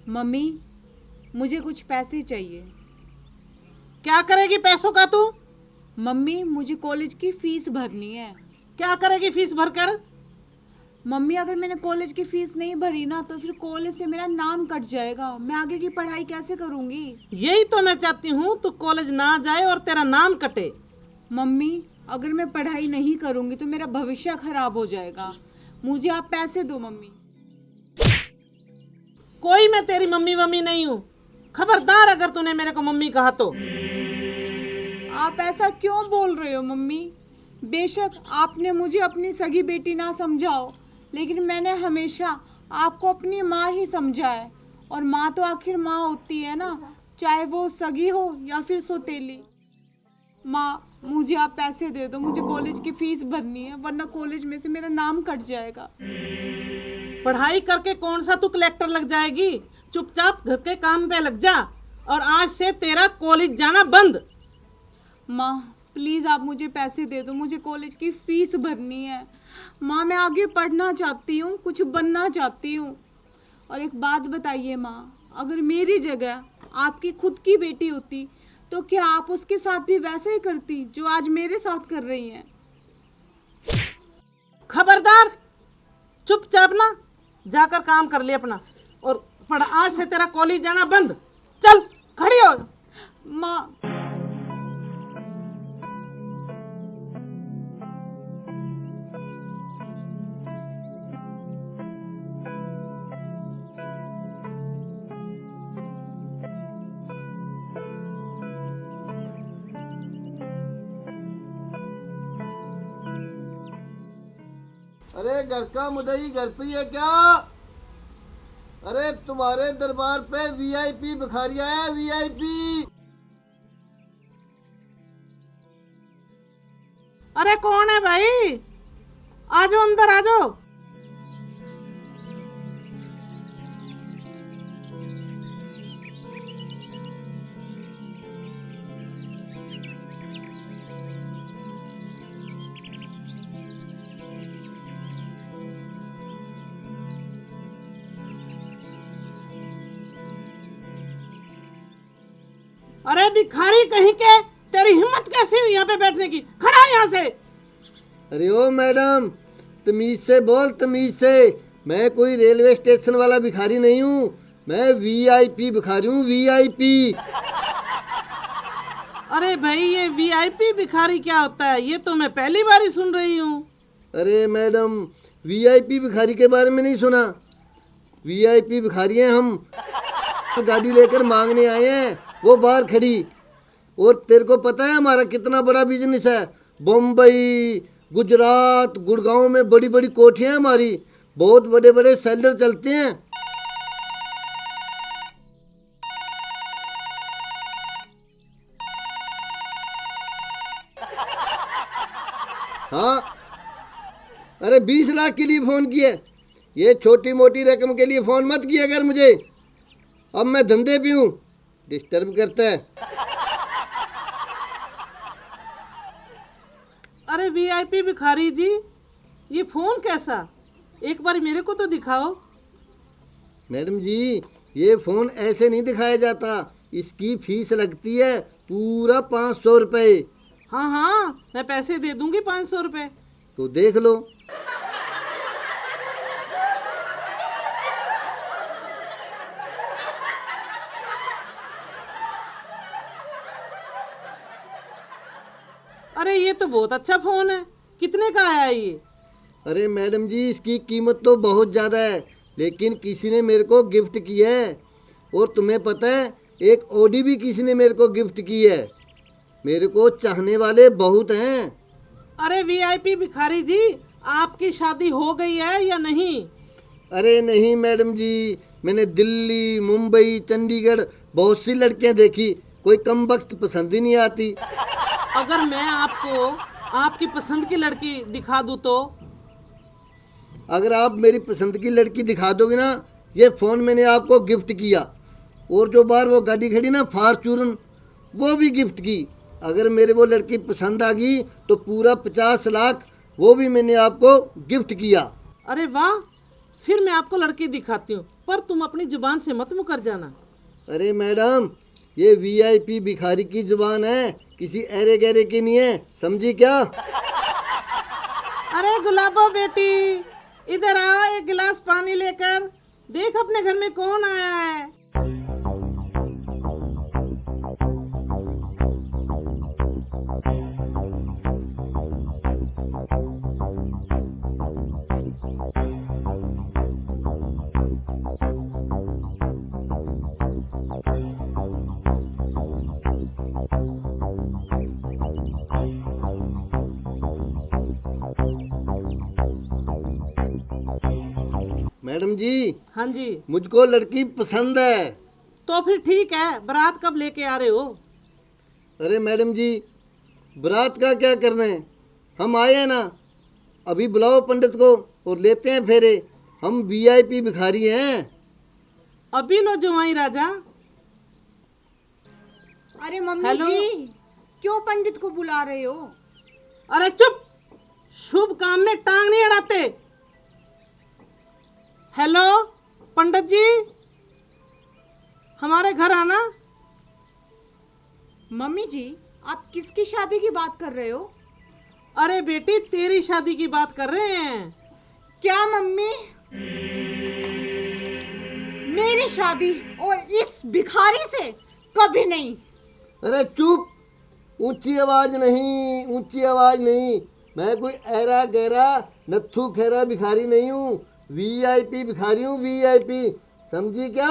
Mummy, मुझे कुछ पैसे चाहिए। क्या करेगी पैसों का तू? मम्मी, मुझे कॉलेज की फीस भरनी है। क्या करेगी फीस भरकर? मम्मी, अगर मैंने कॉलेज की फीस नहीं भरी ना तो फिर कॉलेज से मेरा नाम कट जाएगा। मैं आगे की पढ़ाई कैसे करूंगी? यही तो मैं चाहती हूँ, तू कॉलेज ना जाए और तेरा नाम कटे। मम्मी, अगर मैं पढ़ाई नहीं करूंगी तो मेरा भविष्य खराब हो जाएगा। मुझे आप पैसे दो मम्मी। कोई मैं तेरी मम्मी वम्मी नहीं हूँ। खबरदार अगर तूने मेरे को मम्मी कहा तो। आप ऐसा क्यों बोल रहे हो मम्मी? बेशक आपने मुझे अपनी सगी बेटी ना समझाओ, लेकिन मैंने हमेशा आपको अपनी माँ ही समझा है। और माँ तो आखिर माँ होती है ना, चाहे वो सगी हो या फिर सौतेली। माँ, मुझे आप पैसे दे दो, मुझे कॉलेज की फीस भरनी है, वरना कॉलेज में से मेरा नाम कट जाएगा। पढ़ाई करके कौन सा तू कलेक्टर लग जाएगी? चुपचाप घर के काम पे लग जा और आज से तेरा कॉलेज जाना बंद। माँ प्लीज़ आप मुझे पैसे दे दो, मुझे कॉलेज की फीस भरनी है। माँ, मैं आगे पढ़ना चाहती हूँ, कुछ बनना चाहती हूँ। और एक बात बताइए माँ, अगर मेरी जगह आपकी खुद की बेटी होती तो क्या आप उसके साथ भी वैसा ही करती जो आज मेरे साथ कर रही हैं? खबरदार, चुपचाप ना जाकर काम कर ले अपना और पढ़। आज से तेरा कॉलेज जाना बंद। चल खड़ी हो। माँ, अरे घर का मुदई घर पे ही है क्या? अरे तुम्हारे दरबार पे वीआईपी भिखारी आया, वीआईपी। अरे कौन है भाई? आ जाओ अंदर आ जाओ। अरे भिखारी कहीं के, तेरी हिम्मत कैसी हुई यहाँ पे बैठने की? खड़ा है यहाँ से। अरे ओ मैडम, तमीज से बोल, तमीज से। मैं कोई रेलवे स्टेशन वाला भिखारी नहीं हूँ, मैं वीआईपी भिखारी हूँ, वीआईपी। अरे भाई, ये वीआईपी भिखारी क्या होता है? ये तो मैं पहली बार ही सुन रही हूँ। अरे मैडम, वीआईपी भिखारी के बारे में नहीं सुना? वीआईपी भिखारी हैं हम। गाड़ी लेकर मांगने आए हैं, वो बाहर खड़ी। और तेरे को पता है हमारा कितना बड़ा बिजनेस है? बम्बई, गुजरात, गुड़गांव में बड़ी बड़ी कोठियां हैं हमारी। बहुत बड़े बड़े सेलर चलते हैं। हाँ, अरे 20 लाख के लिए फोन किया। ये छोटी मोटी रकम के लिए फोन मत किया कर मुझे। अब मैं धंधे पे हूँ, डिस्टर्ब करता है। अरे वीआईपी भिखारी जी, ये फोन कैसा? एक बार मेरे को तो दिखाओ। मैडम जी, ये फोन ऐसे नहीं दिखाया जाता, इसकी फीस लगती है पूरा 500 रुपये। हाँ हाँ, मैं पैसे दे दूंगी 500 रुपये। तो देख लो। अरे ये तो बहुत अच्छा फोन है। कितने का आया ये? अरे मैडम जी, इसकी कीमत तो बहुत ज़्यादा है, लेकिन किसी ने मेरे को गिफ्ट किया है। और तुम्हें पता है, एक ऑडी भी किसी ने मेरे को गिफ्ट की है। मेरे को चाहने वाले बहुत हैं। अरे वीआईपी भिखारी जी, आपकी शादी हो गई है या नहीं? अरे नहीं मैडम जी, मैंने दिल्ली, मुंबई, चंडीगढ़ बहुत सी लड़कियां देखी, कोई कम वक्त पसंद ही नहीं आती। अगर मैं आपको आपकी पसंद की लड़की दिखा दूं तो? अगर आप मेरी पसंद की लड़की दिखा दोगे ना, ये फ़ोन मैंने आपको गिफ्ट किया। और जो बाहर वो गाड़ी खड़ी ना फॉर्च्यूनर, वो भी गिफ्ट की। अगर मेरे वो लड़की पसंद आ गई तो पूरा 50 लाख वो भी मैंने आपको गिफ्ट किया। अरे वाह, फिर मैं आपको लड़की दिखाती हूँ, पर तुम अपनी जुबान से मत मुकर जाना। अरे मैडम, ये वीआईपी भिखारी की जुबान है, किसी ऐरे गहरे की नहीं है, समझी क्या? अरे गुलाबो बेटी, इधर आओ, एक गिलास पानी लेकर। देख अपने घर में कौन आया है। मैडम जी, हाँ जी, मुझको लड़की पसंद है। तो फिर ठीक है, बारात कब लेके आ रहे हो? अरे मैडम जी, बारात का क्या करना है, हम आए हैं ना, अभी बुलाओ पंडित को और लेते हैं फेरे। हम वीआईपी भिखारी हैं। अभी लो जवाई राजा। अरे मम्मी हेलो? जी, क्यों पंडित को बुला रहे हो? अरे चुप, शुभ काम में टांग नहीं अड़ाते। हेलो पंडित जी, हमारे घर आना। मम्मी जी, आप किसकी शादी की बात कर रहे हो? अरे बेटी, तेरी शादी की बात कर रहे हैं। क्या मम्मी? मेरी शादी और इस भिखारी से? कभी नहीं। अरे चुप, ऊंची आवाज नहीं, ऊंची आवाज नहीं। मैं कोई ऐरा गहरा नत्थू खैरा भिखारी नहीं हूँ, वीआईपी भिखारी हूँ, वीआईपी, समझी क्या?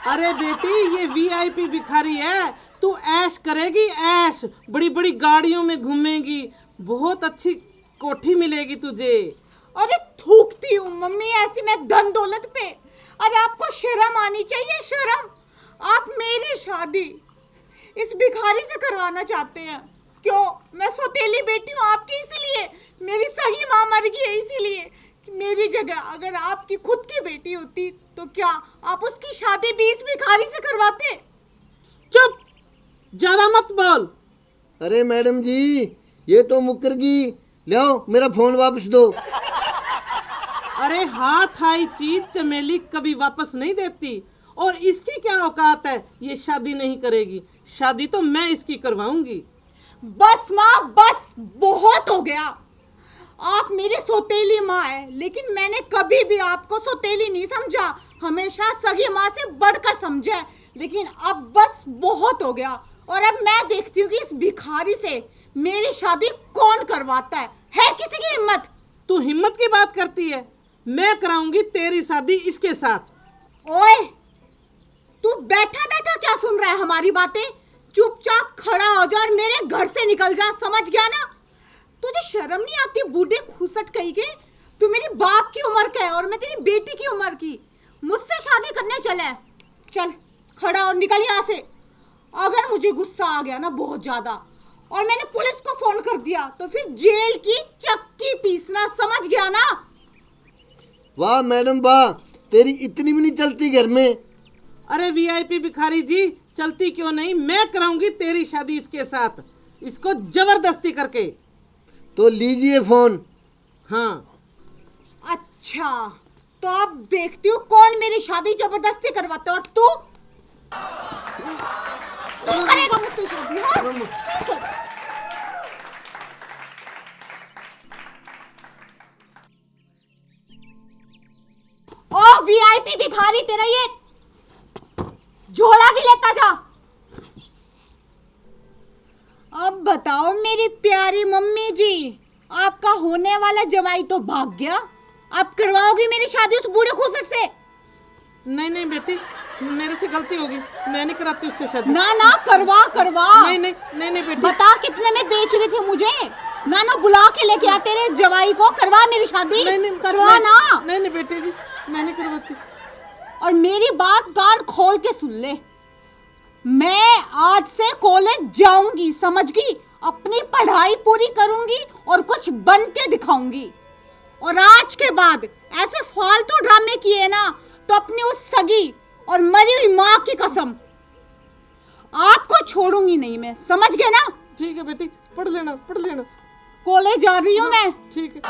अरे बेटी, ये वीआईपी भिखारी है। तू ऐश करेगी, ऐश, बड़ी बड़ी गाड़ियों में घूमेगी, बहुत अच्छी कोठी मिलेगी तुझे। अरे थूकती हूँ मम्मी ऐसी मैं धन दौलत पे। अरे आपको शर्म आनी चाहिए, शर्म। आप मेरी शादी इस भिखारी से करवाना चाहते हैं? क्यों? मैं सौतेली बेटी हूँ आपकी, इसीलिए। मेरी सही माँ मर गई है, इसीलिए। मेरी जगह अगर आपकी खुद की बेटी होती तो क्या आप उसकी शादी भी इस भिखारी से करवाते? चुप, ज्यादा मत बोल। अरे मैडम जी, ये तो मुकर गई, लाओ मेरा फोन वापस दो। अरे हाथ आई चीज चमेली कभी वापस नहीं देती। और इसकी क्या औकात है, ये शादी नहीं करेगी। शादी तो मैं इसकी करवाऊंगी। बस माँ, बस, बहुत हो गया। आप मेरी सौतेली माँ है, लेकिन मैंने कभी भी आपको सौतेली नहीं समझा, हमेशा सगी माँ से बढ़कर समझा है। लेकिन अब बस बहुत हो गया। और अब मैं देखती हूँ कि इस भिखारी से मेरी शादी कौन करवाता है किसी की हिम्मत? तू हिम्मत की बात करती है? मैं कराऊंगी तेरी शादी इसके साथ। ओए, तू बैठा बैठा क्या सुन रहा है हमारी बातें? चुपचाप खड़ा हो जा और मेरे घर से निकल जा, समझ गया ना? तुझे शर्म नहीं आती बूढ़े खुसट कहीं के? तू मेरी बाप की उम्र का है और मैं तेरी बेटी की उम्र की। मुझसे शादी करने चला है? चल खड़ा और निकल यहाँ से। अगर मुझे गुस्सा आ गया ना बहुत ज्यादा और मैंने पुलिस को फोन कर दिया तो फिर जेल की चक्की पीसना, समझ गया ना? वाह मैडम वाह, तेरी इतनी भी नहीं चलती घर में। अरे वीआईपी भिखारी जी, चलती क्यों नहीं, मैं कराऊंगी तेरी शादी इसके साथ, इसको जबरदस्ती करके। तो लीजिए फोन। हाँ, अच्छा, तो अब देखती हूँ कौन मेरी शादी जबरदस्ती करवाता है। और तू करेगा मुझसे शादी? हाँ? ओ वीआईपी भिखारी, तेरा ये झोला भी लेता जा। अब बताओ मेरी प्यारी मम्मी जी, आपका होने वाला जवाई तो भाग गया, अब करवाओगी मेरी शादी उस बूढ़े खुसट से? नहीं नहीं बेटी, मेरे से गलती होगी, मैं नहीं कराती उससे शादी। ना ना, करवा करवा। नहीं नहीं नहीं नहीं बेटी। बता कितने में बेच रहे थे मुझे? ना ना, बुला के लेके आ तेरे जवाई को, करवा मेरी शादी। नहीं नहीं करवा नहीं, ना। नहीं नहीं बेटी जी, मैं नहीं करवाती। और मेरी बात कान खोल के सुन ले, मैं आज से कॉलेज जाऊंगी, समझ गई? अपनी पढ़ाई पूरी करूंगी और कुछ बन के दिखाऊंगी। और आज के बाद ऐसे फालतू ड्रामे किए ना तो अपनी उस सगी और मरी हुई माँ की कसम, आपको छोड़ूंगी नहीं मैं, समझ गए ना? ठीक है बेटी, पढ़ लेना पढ़ लेना। कॉलेज जा रही हूँ मैं। ठीक है।